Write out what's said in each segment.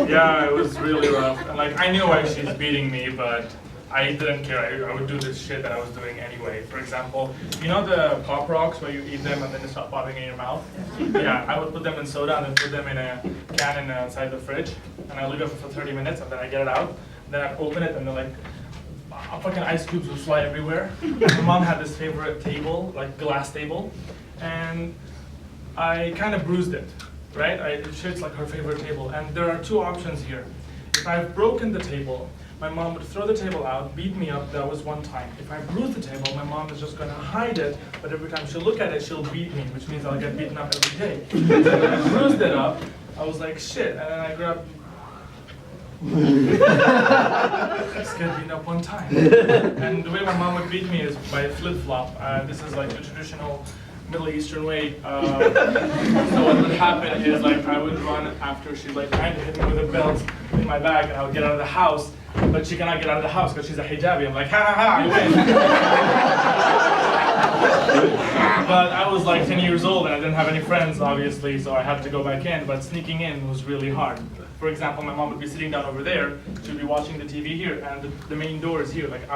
Yeah, it was really rough. And like, I knew why she's beating me, but I didn't care. I would do this shit that I was doing anyway. For example, you know the Pop Rocks where you eat them and then they start popping in your mouth? Yeah, I would put them in soda and then put them in a can inside the fridge. And I leave it for 30 minutes and then I get it out. Then I'd open it and then like, fucking ice cubes would fly everywhere. My mom had this favorite table, like glass table, and I kind of bruised it, right? It's like her favorite table. And there are two options here. If I've broken the table, my mom would throw the table out, beat me up. That was one time. If I bruise the table, my mom is just going to hide it, but every time she'll look at it, she'll beat me, which means I'll get beaten up every day. So when I bruised it up, I was like, shit, and then I grabbed... Just get beaten up one time. And the way my mom would beat me is by flip-flop. This is like the traditional Middle Eastern way. So what would happen is like I would run after she like kind of hit me with a belt in my back, and I would get out of the house, but she cannot get out of the house because she's a hijabi. I'm like, ha ha ha, I win. But I was like 10 years old and I didn't have any friends, obviously, so I had to go back in. But sneaking in was really hard. For example, my mom would be sitting down over there. She would be watching the TV here, and the main door is here. Like,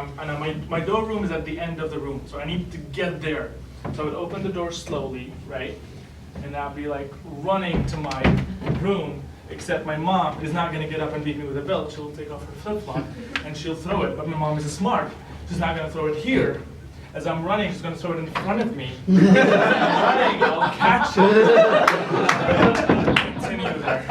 my door room is at the end of the room, so I need to get there. So I would open the door slowly, right? And I'd be like running to my room, except my mom is not going to get up and beat me with a belt. She'll take off her flip-flop and she'll throw it. But my mom is smart. She's not going to throw it here. As I'm running, she's going to throw it in front of me. As I'm running, I'll catch it. Continue there.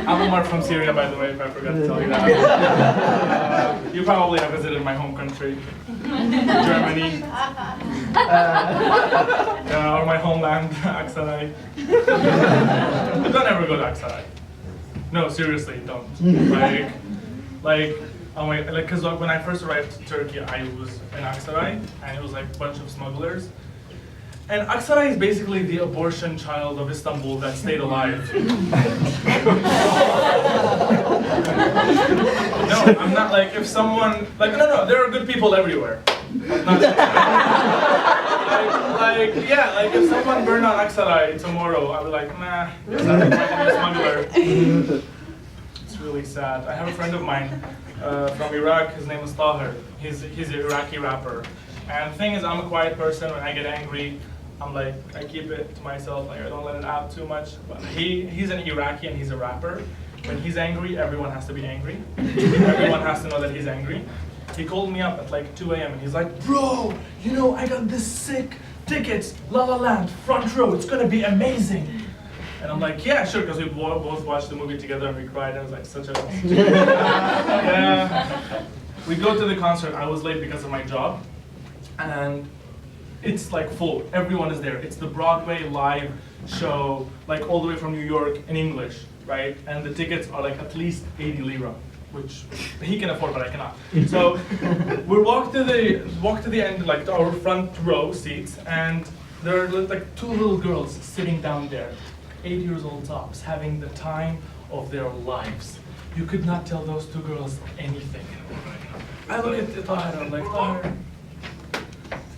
I'm Omar from Syria, by the way, if I forgot to tell you that. You probably have visited my home country, Germany, or my homeland, Aksaray. Don't ever go to Aksaray. No, seriously, don't. Because when I first arrived to Turkey, I was in Aksaray, and it was like a bunch of smugglers. And Aksaray is basically the abortion child of Istanbul that stayed alive. No, I'm not like, if someone, like, no, there are good people everywhere. Like if someone burned on Aksaray tomorrow, I'd be like, nah, because I think I'm a smuggler. It's really sad. I have a friend of mine from Iraq, his name is Tahir. He's an Iraqi rapper. And the thing is, I'm a quiet person. When I get angry, I'm like, I keep it to myself, like I don't let it out too much. But he's an Iraqi and he's a rapper. When he's angry, everyone has to be angry. Everyone has to know that he's angry. He called me up at like 2 a.m. and he's like, bro, you know, I got this sick tickets, La La Land, front row, it's gonna be amazing. And I'm like, yeah, sure, because we both watched the movie together and we cried. It was like such a... Yeah. We go to the concert. I was late because of my job. And it's like full. Everyone is there. It's the Broadway live show, like all the way from New York in English, right? And the tickets are like at least 80 lira, which he can afford, but I cannot. So we walk to the end, like to our front row seats, and there are like two little girls sitting down there, 8 years old tops, having the time of their lives. You could not tell those two girls anything. I look at Tahir, I'm like, Tahir,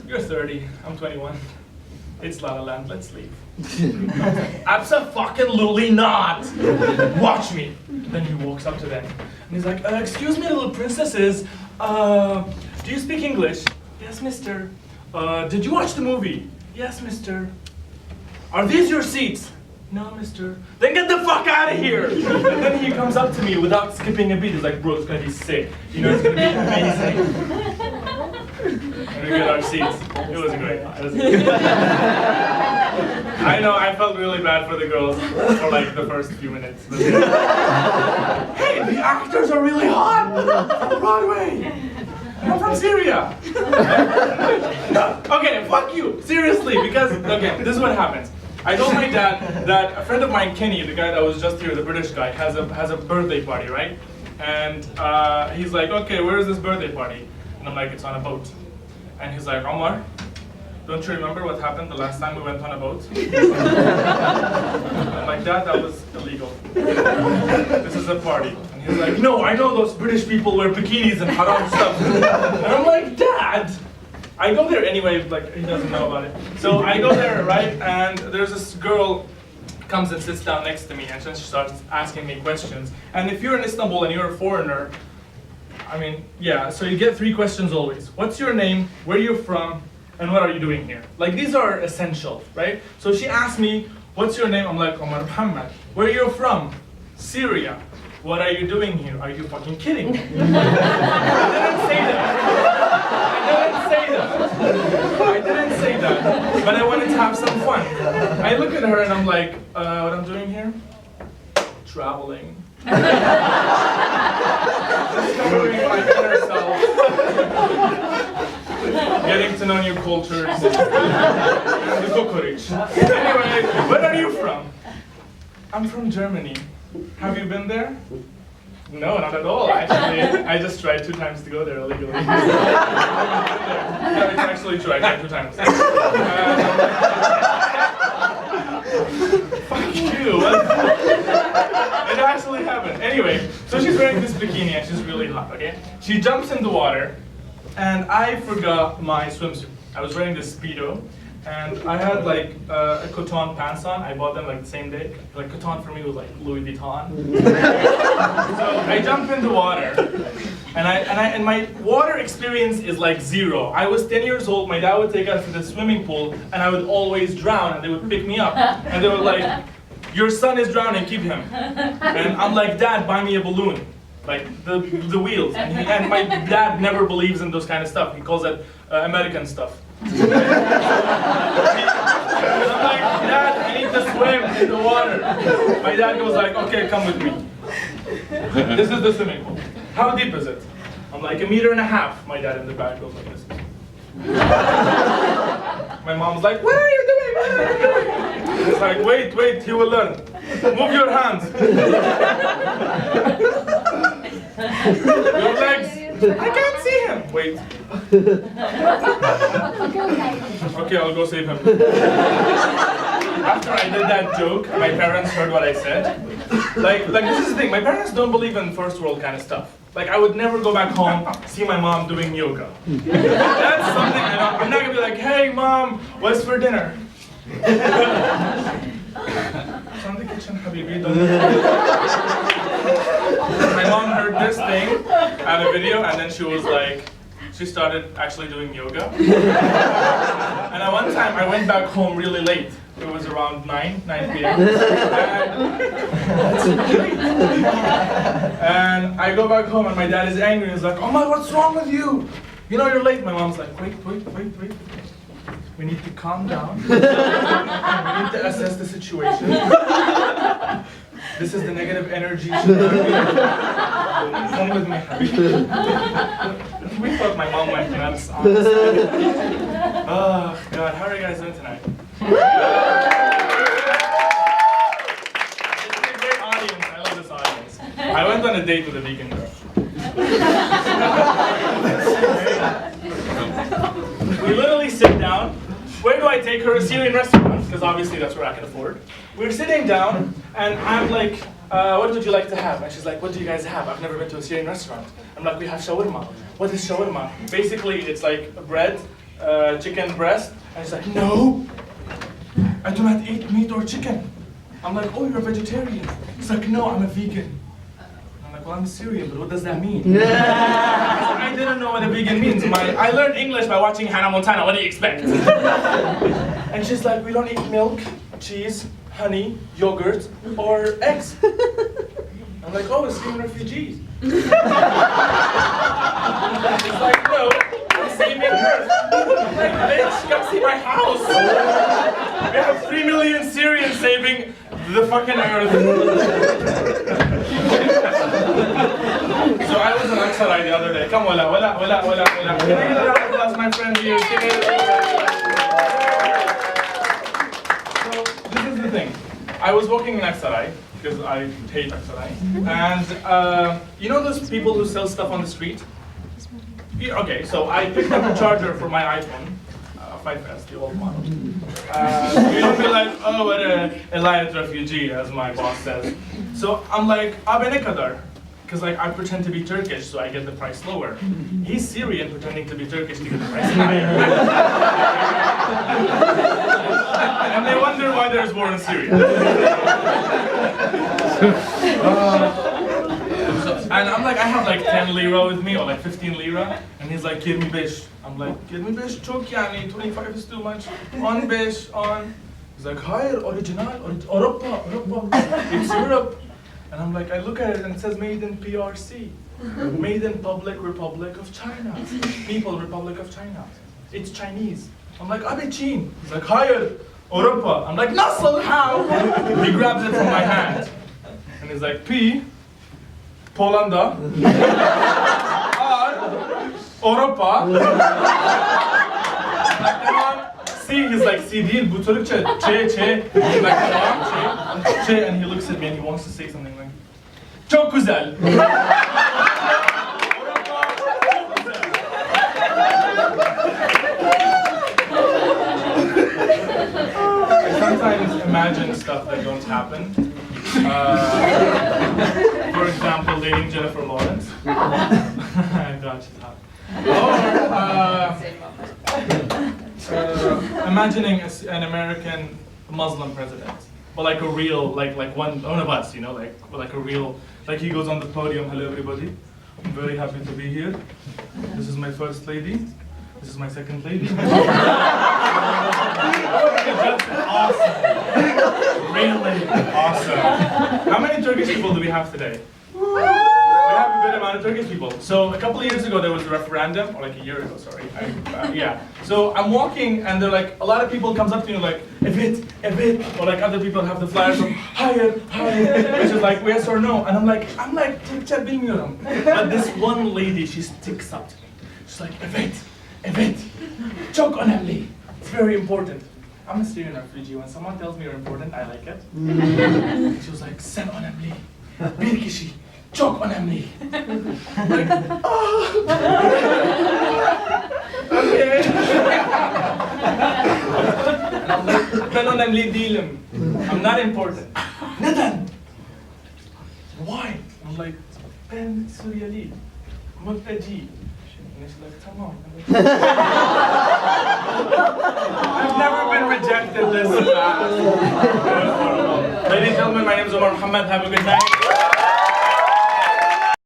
you're 30, I'm 21. It's La La Land, let's leave. Abso-fucking-lutely not! Watch me! Then he walks up to them, and he's like, excuse me, little princesses, do you speak English? Yes, mister. Did you watch the movie? Yes, mister. Are these your seats? No, mister. Then get the fuck out of here! And then he comes up to me without skipping a beat. He's like, bro, it's gonna be sick. You know, it's gonna be amazing. And we get our seats. It was great. I know, I felt really bad for the girls for like the first few minutes. Hey, the actors are really hot! From Broadway! I'm from Syria! Okay, fuck you! Seriously, because, okay, this is what happens. I told my dad that a friend of mine, Kenny, the guy that was just here, the British guy, has a birthday party, right? And he's like, okay, where is this birthday party? And I'm like, it's on a boat. And he's like, Omar, don't you remember what happened the last time we went on a boat? I'm like, Dad, that was illegal. This is a party. And he's like, no, I know those British people wear bikinis and haram stuff. And I'm like, Dad! I go there anyway, like, he doesn't know about it. So I go there, right, and there's this girl, comes and sits down next to me, and then she starts asking me questions. And if you're in Istanbul and you're a foreigner, I mean, yeah, so you get 3 questions always. What's your name, where you're from, and what are you doing here? Like, these are essential, right? So she asked me, what's your name? I'm like, Omar Mohammad. Where you're from? Syria. What are you doing here? Are you fucking kidding me? I didn't say that. I didn't say that. But I wanted to have some fun. I look at her and I'm like, what I'm doing here? Traveling. Discovering my inner self. Getting to know new cultures. And the kokoreç. Anyway, where are you from? I'm from Germany. Have you been there? No, not at all, actually. I just tried 2 times to go there illegally. No, it's actually true, I tried 2 times. Fuck you. It actually happened. Anyway, so she's wearing this bikini and she's really hot, okay? She jumps in the water and I forgot my swimsuit. I was wearing this Speedo and I had like a Coton pants on. I bought them like the same day. Like Coton for me was like Louis Vuitton. So I jump in the water and my water experience is like 0. I was 10 years old, my dad would take us to the swimming pool and I would always drown and they would pick me up. And they were like, your son is drowning, keep him. And I'm like, Dad, buy me a balloon. Like the wheels. And my dad never believes in those kind of stuff. He calls it American stuff. I'm like, Dad, I need to swim in the water. My dad goes like, okay, come with me. This is the swimming pool. How deep is it? I'm like, 1.5 meters. My dad in the back goes like this. My mom's like, what are you doing? What are you doing? It's like, wait, he will learn. Move your hands. Your legs. I can't see him. Wait. Okay, I'll go save him. After I did that joke, my parents heard what I said. Like this is the thing, my parents don't believe in first world kind of stuff. Like I would never go back home, see my mom doing yoga. That's something, I'm not gonna be like, hey mom, what's for dinner? It's on the kitchen, Habibi, don't My mom heard this thing at a video and then she was like, she started actually doing yoga. And at one time I went back home really late. It was around 9 p.m. And I go back home and my dad is angry. He's like, Omar, what's wrong with you? You know you're late. My mom's like, wait. We need to calm down. We need to assess the situation. This is the negative energy. Come with me, Habibi. We thought my mom went nuts, honestly. Oh, God, how are you guys doing tonight? It's a great audience. I love this audience. I went on a date with a vegan girl. We literally sit down. Where do I take her? A Syrian restaurant, because obviously that's where I can afford. We're sitting down, and I'm like, what would you like to have? And she's like, what do you guys have? I've never been to a Syrian restaurant. I'm like, we have shawarma. What is shawarma? Basically, it's like bread, chicken breast. And she's like, no, I do not eat meat or chicken. I'm like, oh, you're a vegetarian. She's like, no, I'm a vegan. I'm like, well, I'm Syrian, but what does that mean? I didn't know what a vegan means. I learned English by watching Hannah Montana. What do you expect? And she's like, we don't eat milk, cheese, honey, yogurt, or eggs. I'm like, oh, it's Syrian refugees. She's like, no, I'm saving Earth. I'm like, bitch, come see my house. We have 3 million Syrians saving the fucking Earth. So I was in Aksaray the other day. Come, wala. Can I get a round of applause, my friend here? So this is the thing. I was walking in Aksaray, because I hate Aksaray. And you know those people who sell stuff on the street? Yeah, okay, so I picked up a charger for my iPhone. 5S, the old model. You don't be like, oh, what a Eliot refugee, as my boss says. So I'm like, abe ne kadar? Because like I pretend to be Turkish, so I get the price lower. He's Syrian pretending to be Turkish to get the price higher. And they wonder why there's war in Syria. And I'm like, I have like 10 lira with me, or like 15 lira. And he's like, give me bish. I'm like, give me bish, çok yani, 25 is too much. On bish, on. He's like, higher, original, Europa. It's Europe. And I'm like, I look at it and it says made in PRC. Made in Public Republic of China. People Republic of China. It's Chinese. I'm like, Abi Chin. He's like, higher, Europa. I'm like, Nasal, how? He grabs it from my hand. And he's like, P, Polanda, R, Europa. Like, tamam. C, he's like, C değil, bu Türkçe. Ç. He's like, tamam, Ç. And he looks at me and he wants to say something like, çok güzel. I sometimes imagine stuff that don't happen. For example, dating Jennifer Lawrence. I got you that. Or imagining an American Muslim president, but like a real, like one of us, you know, like a real, like he goes on the podium. Hello, everybody. I'm very happy to be here. This is my first lady. This is my second lady. Awesome. Really awesome. How many Turkish people do we have today? We have a good amount of Turkish people. So a couple of years ago there was a referendum, or like a year ago, sorry. Yeah. So I'm walking and they're like, a lot of people comes up to you like, evet, or like other people have the flyers from higher, which is like yes or no. And I'm like, Türkçe bilmiyorum. But this one lady, she sticks up to me. She's like, evet, çok önemli. It's very important. I'm a Syrian refugee. When someone tells me you're important, I like it. She was like, sen önemli. Bir kişi. Çok önemli. I'm like, oh. Okay. And I'm like, ben önemli değilim. I'm not important. Neden? Why? I'm like, ben Suriyeli. Mülteci. And she's like, come on. I've never been rejected this fast. Ladies and gentlemen, my name is Omar Mohammad. Have a good night.